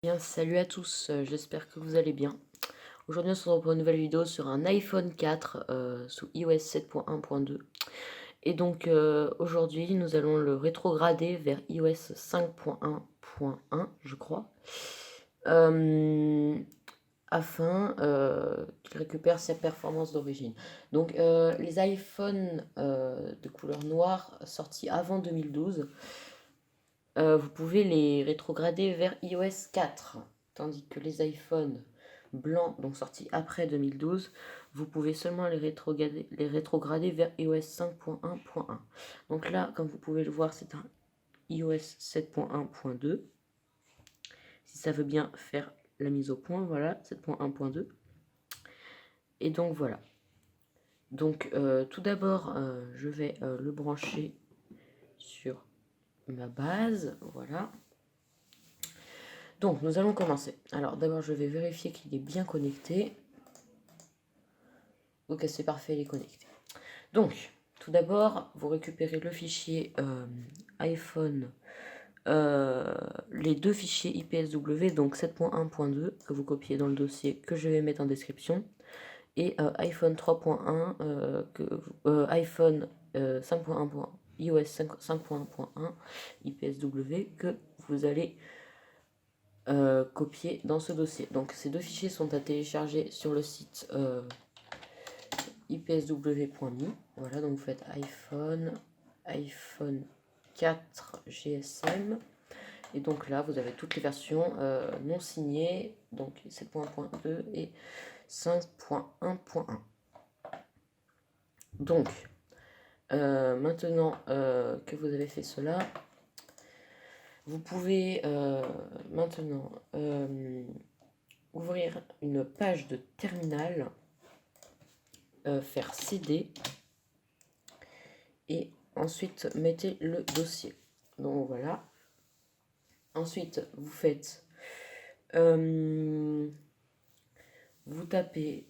Bien, salut à tous, j'espère que vous allez bien. Aujourd'hui on se retrouve pour une nouvelle vidéo sur un iPhone 4 sous iOS 7.1.2. Et donc aujourd'hui nous allons le rétrograder vers iOS 5.1.1 je crois. Afin qu'il récupère ses performances d'origine. Donc les iPhones de couleur noire sortis avant 2012, vous pouvez les rétrograder vers iOS 4, tandis que les iPhones blancs, donc sortis après 2012, vous pouvez seulement les rétrograder vers iOS 5.1.1. Donc là, comme vous pouvez le voir, c'est un iOS 7.1.2. Si ça veut bien faire la mise au point, voilà, 7.1.2. Et donc voilà. Donc tout d'abord, je vais le brancher sur ma base, voilà. Donc, nous allons commencer. Alors, d'abord, je vais vérifier qu'il est bien connecté. Ok, c'est parfait, il est connecté. Donc, tout d'abord, vous récupérez le fichier iPhone, les deux fichiers IPSW, donc 7.1.2, que vous copiez dans le dossier que je vais mettre en description, et iPhone 3.1, iPhone 5.1. iOS 5.1.1 IPSW que vous allez copier dans ce dossier. Donc ces deux fichiers sont à télécharger sur le site ipsw.me. Voilà, donc vous faites iPhone 4 GSM. Et donc là, vous avez toutes les versions non signées, donc 7.1.2 et 5.1.1. Donc, maintenant que vous avez fait cela, vous pouvez maintenant ouvrir une page de terminal, faire CD et ensuite mettez le dossier. Donc voilà. Ensuite, vous faites, vous tapez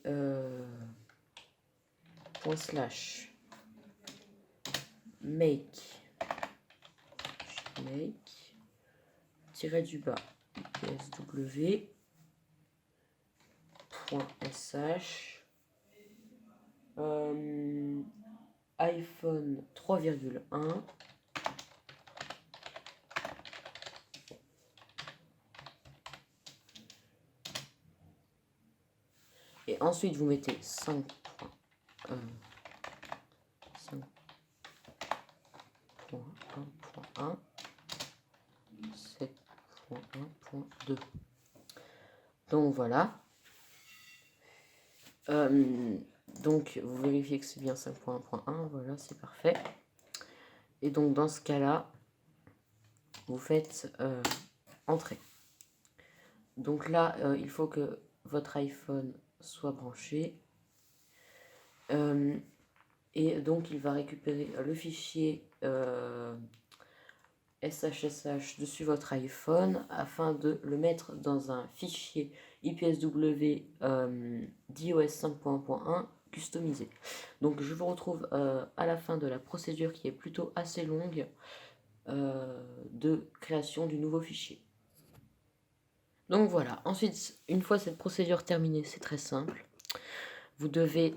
/make tiré du bas ipsw.sh iPhone 3,1 et ensuite vous mettez 5.1.1 7.1.2. Donc voilà. Donc vous vérifiez que c'est bien 5.1.1, voilà, c'est parfait. Et donc dans ce cas-là, vous faites entrée. Donc là, il faut que votre iPhone soit branché. Et donc il va récupérer le fichier SHSH dessus votre iPhone afin de le mettre dans un fichier IPSW d'iOS 5.1.1 customisé. Donc je vous retrouve à la fin de la procédure qui est plutôt assez longue de création du nouveau fichier. Donc voilà, ensuite une fois cette procédure terminée, c'est très simple. Vous devez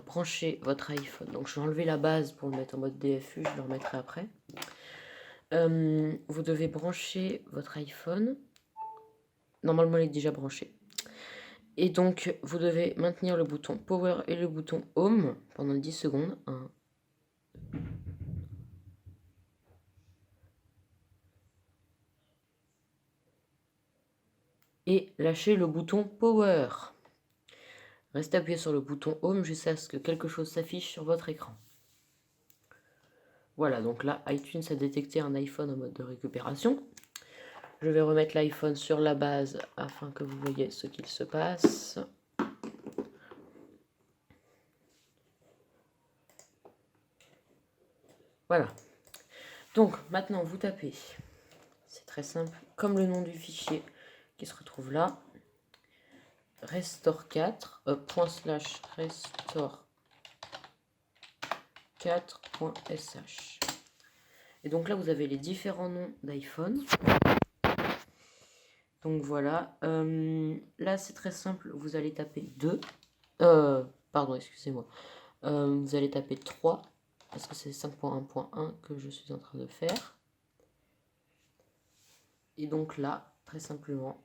brancher votre iPhone. Donc je vais enlever la base pour le mettre en mode DFU, je le remettrai après. Vous devez brancher votre iPhone. Normalement, il est déjà branché. Et donc, vous devez maintenir le bouton Power et le bouton Home pendant 10 secondes. 1. Et lâcher le bouton Power. Restez appuyé sur le bouton Home jusqu'à ce que quelque chose s'affiche sur votre écran. Voilà, donc là, iTunes a détecté un iPhone en mode de récupération. Je vais remettre l'iPhone sur la base afin que vous voyez ce qu'il se passe. Voilà. Donc, maintenant, vous tapez. C'est très simple. Comme le nom du fichier qui se retrouve là. Restore4, restore4.sh. Et donc là, vous avez les différents noms d'iPhone. Donc voilà, là c'est très simple, vous allez taper 2, pardon, excusez-moi, vous allez taper 3, parce que c'est 5.1.1 que je suis en train de faire. Et donc là, très simplement,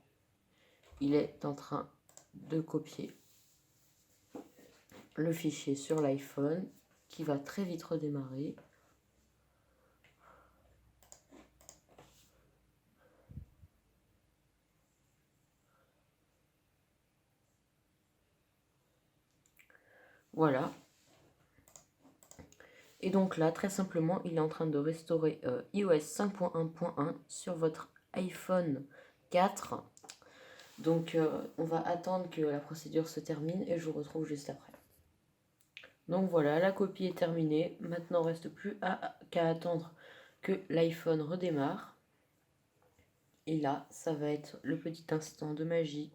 il est en train de copier le fichier sur l'iPhone, qui va très vite redémarrer. Voilà. Et donc là, très simplement, il est en train de restaurer iOS 5.1.1 sur votre iPhone 4. Donc on va attendre que la procédure se termine et je vous retrouve juste après. Donc voilà, la copie est terminée. Maintenant, il ne reste plus qu'à attendre que l'iPhone redémarre. Et là, ça va être le petit instant de magie.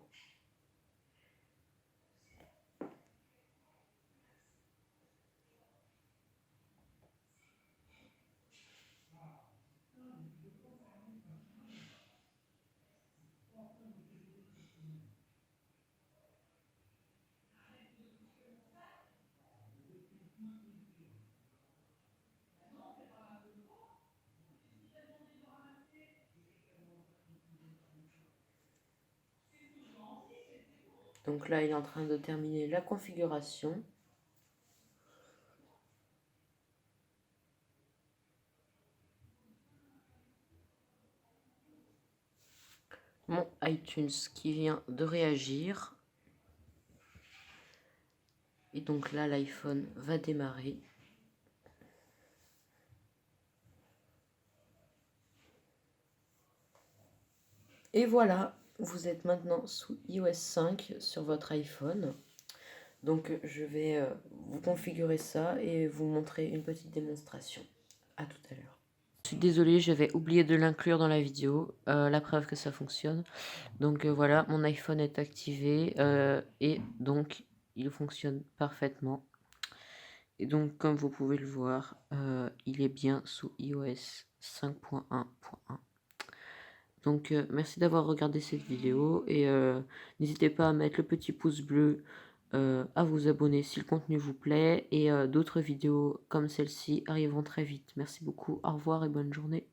Donc là, il est en train de terminer la configuration. Mon iTunes qui vient de réagir. Et donc là, l'iPhone va démarrer. Et voilà, vous êtes maintenant sous iOS 5 sur votre iPhone. Donc je vais vous configurer ça et vous montrer une petite démonstration. À tout à l'heure. Je suis désolée, j'avais oublié de l'inclure dans la vidéo, la preuve que ça fonctionne. Donc voilà, mon iPhone est activé et donc il fonctionne parfaitement. Et donc comme vous pouvez le voir, il est bien sous iOS 5.1.1. Donc merci d'avoir regardé cette vidéo et n'hésitez pas à mettre le petit pouce bleu, à vous abonner si le contenu vous plaît et d'autres vidéos comme celle-ci arriveront très vite. Merci beaucoup, au revoir et bonne journée.